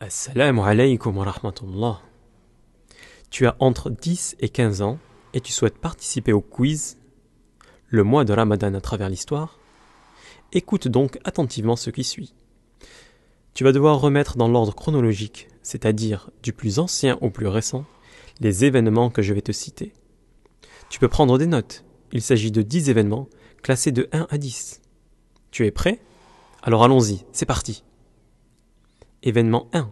Assalamu alaikum wa rahmatullah. Tu as entre 10 et 15 ans et tu souhaites participer au quiz Le mois de Ramadan à travers l'histoire. Écoute donc attentivement ce qui suit. Tu vas devoir remettre dans l'ordre chronologique, c'est-à-dire du plus ancien au plus récent, les événements que je vais te citer. Tu peux prendre des notes. Il s'agit de 10 événements classés de 1 à 10. Tu es prêt ? Alors allons-y, c'est parti. Événement 1.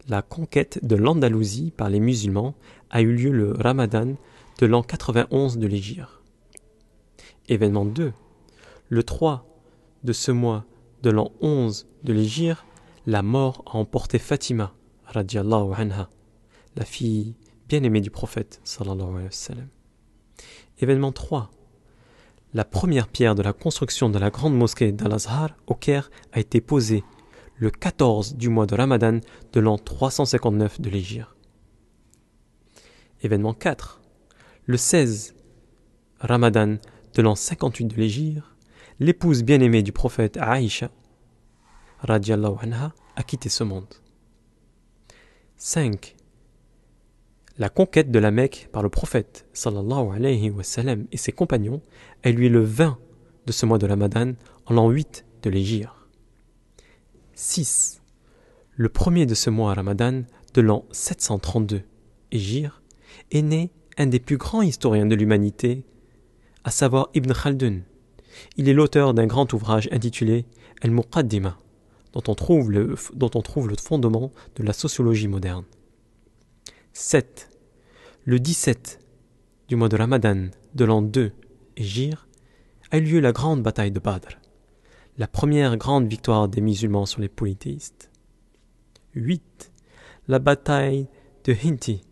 La conquête de l'Andalousie par les musulmans a eu lieu le Ramadan de l'an 91 de l'Hégire. Événement 2. Le 3 de ce mois de l'an 11 de l'Hégire, la mort a emporté Fatima, radiallahu anha, la fille bien-aimée du prophète, sallallahu alayhi wa sallam. Événement 3. La première pierre de la construction de la grande mosquée d'Al-Azhar au Caire a été posée le 14 du mois de Ramadan de l'an 359 de l'Hégire. Événement 4. Le 16 Ramadan de l'an 58 de l'Hégire, l'épouse bien-aimée du prophète Aïcha, radiallahu anha, a quitté ce monde. 5. La conquête de la Mecque par le prophète, sallallahu alayhi wa sallam, et ses compagnons a eu lieu le 20 de ce mois de Ramadan en l'an 8 de l'Hégire. 6. Le premier de ce mois Ramadan de l'an 732 Hégire est né un des plus grands historiens de l'humanité, à savoir Ibn Khaldun. Il est l'auteur d'un grand ouvrage intitulé Al-Muqaddimah, dont on trouve le fondement de la sociologie moderne. 7. Le 17 du mois de Ramadan de l'an 2 Hégire a eu lieu la grande bataille de Badr, la première grande victoire des musulmans sur les polythéistes. 8. La bataille de Hinti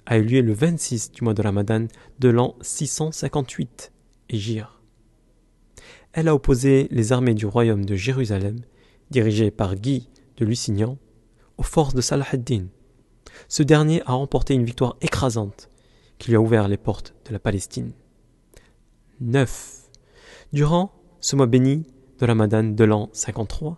a eu lieu le 26 du mois de Ramadan de l'an 658 Hégire. Elle a opposé les armées du royaume de Jérusalem, dirigées par Guy de Lusignan, aux forces de Salah ad-Din. Ce dernier a remporté une victoire écrasante qui lui a ouvert les portes de la Palestine. 9. Durant ce mois béni de Ramadan de l'an 53,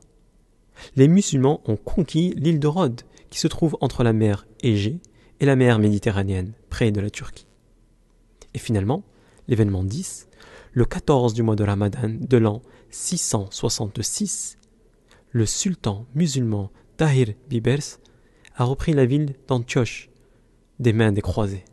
les musulmans ont conquis l'île de Rhodes, qui se trouve entre la mer Égée et la mer Méditerranéenne, près de la Turquie. Et finalement, l'événement 10, le 14 du mois de Ramadan de l'an 666, le sultan musulman Tahir Bibers a repris la ville d'Antioche des mains des croisés.